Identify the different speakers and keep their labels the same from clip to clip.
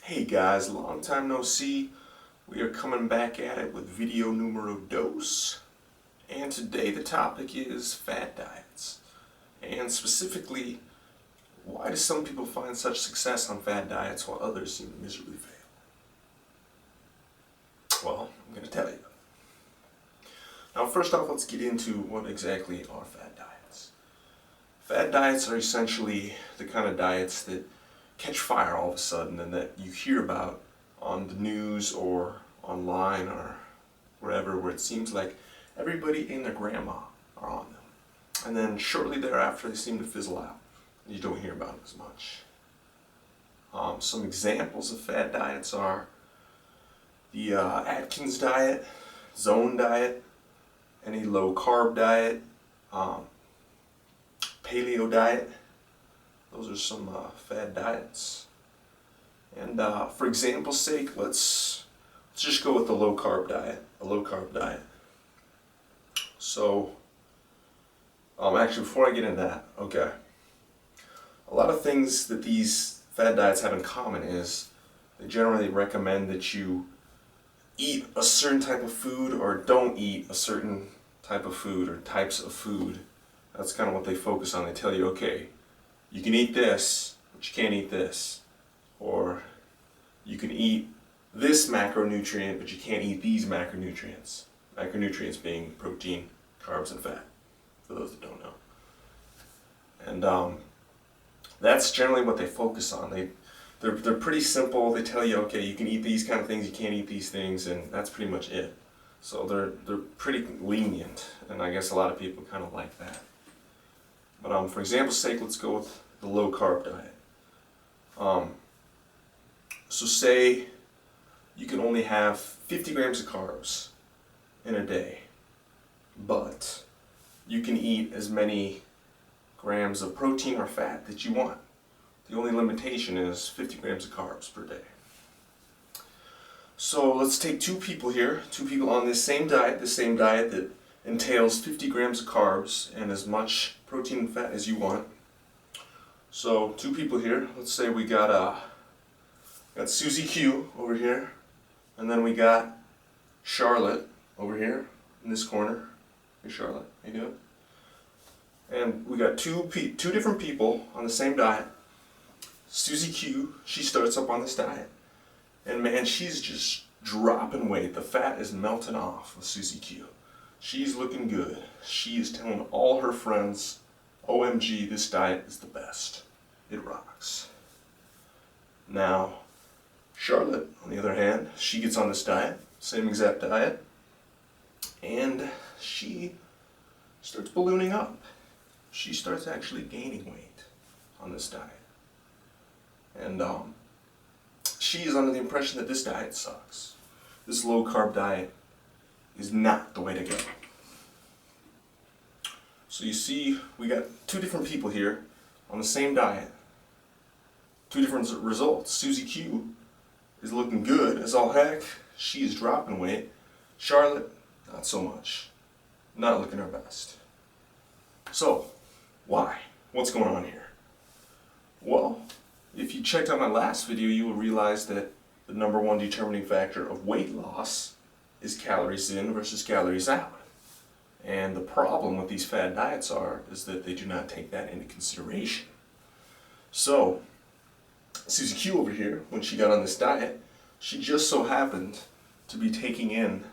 Speaker 1: Hey guys, long time no see. We are coming back at it with video numero dos. And today the topic is fad diets. And specifically, why do some people find such success on fad diets while others seem to miserably fail? Well, I'm going to tell you. Now first off, let's get into what exactly are fad diets. Fad diets are essentially the kind of diets that catch fire all of a sudden and that you hear about on the news or online or wherever, where it seems like everybody and their grandma are on them. And then shortly thereafter they seem to fizzle out. You don't hear about them as much. Some examples of fad diets are the Atkins diet, Zone diet, any low carb diet, paleo diet. Those are some fad diets. And for example's sake, let's just go with the low carb diet, a low carb diet. So, actually before I get into that, okay. A lot of things that these fad diets have in common is they generally recommend that you eat a certain type of food or don't eat a certain type of food or types of food. That's kind of what they focus on. They tell you, okay, you can eat this, but you can't eat this. Or you can eat this macronutrient, but you can't eat these macronutrients. Macronutrients being protein, carbs, and fat, for those that don't know. And that's generally what they focus on. They're pretty simple. They tell you, okay, you can eat these kind of things, you can't eat these things, and that's pretty much it. So they're pretty lenient, and I guess a lot of people kind of like that. But for example's sake, let's go with the low carb diet. So say you can only have 50 grams of carbs in a day, but you can eat as many grams of protein or fat that you want. The only limitation is 50 grams of carbs per day. So let's take two people on this same diet that entails 50 grams of carbs and as much protein and fat as you want. So two people here, let's say we got Susie Q over here, and then we got Charlotte over here in this corner. Hey Charlotte, how you doing? And we got two different people on the same diet. Susie Q, she starts up on this diet, and man, she's just dropping weight. The fat is melting off with Susie Q. She's looking good. She is telling all her friends, OMG, this diet is the best. It rocks. Now, Charlotte, on the other hand, she gets on this diet, same exact diet, and she starts ballooning up. She starts actually gaining weight on this diet. And she is under the impression that this diet sucks. This low carb diet is not the way to go. So you see, we got two different people here on the same diet. Two different results. Susie Q is looking good as all heck. She is dropping weight. Charlotte, not so much. Not looking her best. So, why? What's going on here? Well, if you checked out my last video, you will realize that the number one determining factor of weight loss is calories in versus calories out. And the problem with these fad diets is that they do not take that into consideration. So, Susie Q over here, when she got on this diet, she just so happened to be taking in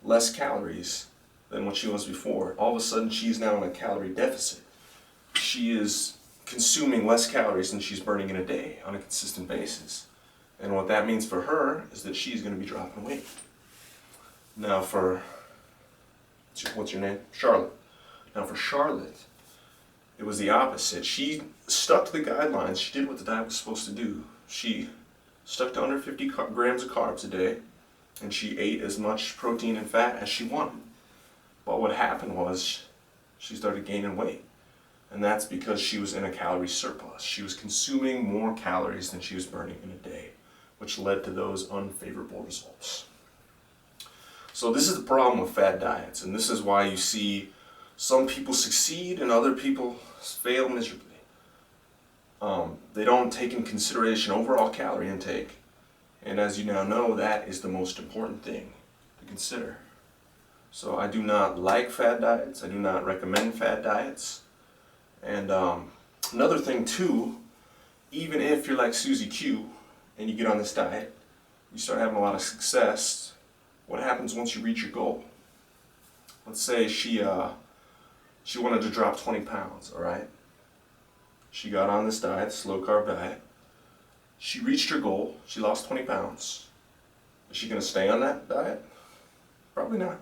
Speaker 1: less calories than what she was before. All of a sudden, she's now in a calorie deficit. She is consuming less calories than she's burning in a day on a consistent basis. And what that means for her is that she's going to be dropping weight. Now what's your name? Charlotte. Now for Charlotte, it was the opposite. She stuck to the guidelines. She did what the diet was supposed to do. She stuck to under 50 grams of carbs a day, and she ate as much protein and fat as she wanted. But what happened was she started gaining weight. And that's because she was in a calorie surplus. She was consuming more calories than she was burning in a day, which led to those unfavorable results. So this is the problem with fad diets, and this is why you see Some people succeed and other people fail miserably. They don't take in consideration overall calorie intake. And as you now know, that is the most important thing to consider. So I do not like fad diets. I do not recommend fad diets. And another thing too, even if you're like Susie Q and you get on this diet, you start having a lot of success, what happens once you reach your goal? Let's say she wanted to drop 20 pounds, all right? She got on this diet, slow carb diet. She reached her goal. She lost 20 pounds. Is she going to stay on that diet? Probably not.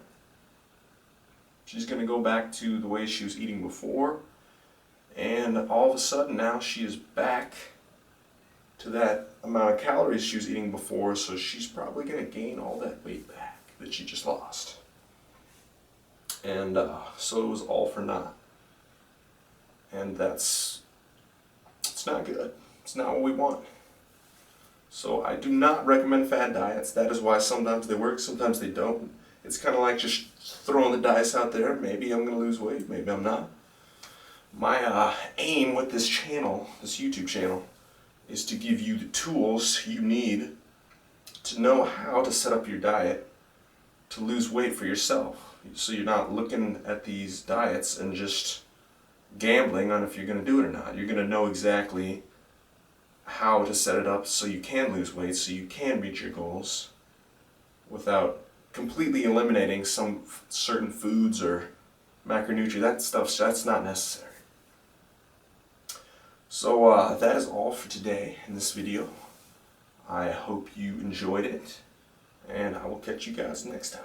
Speaker 1: She's going to go back to the way she was eating before. And all of a sudden now she is back to that amount of calories she was eating before. So she's probably going to gain all that weight back that she just lost. And so it was all for naught. And it's not good. It's not what we want. So I do not recommend fad diets. That is why sometimes they work, sometimes they don't. It's kind of like just throwing the dice out there. Maybe I'm going to lose weight, maybe I'm not. My aim with this channel, this YouTube channel, is to give you the tools you need to know how to set up your diet to lose weight for yourself. So you're not looking at these diets and just gambling on if you're going to do it or not. You're going to know exactly how to set it up so you can lose weight, so you can reach your goals without completely eliminating some certain foods or macronutrients. That stuff, that's not necessary. So that is all for today in this video. I hope you enjoyed it, and I will catch you guys next time.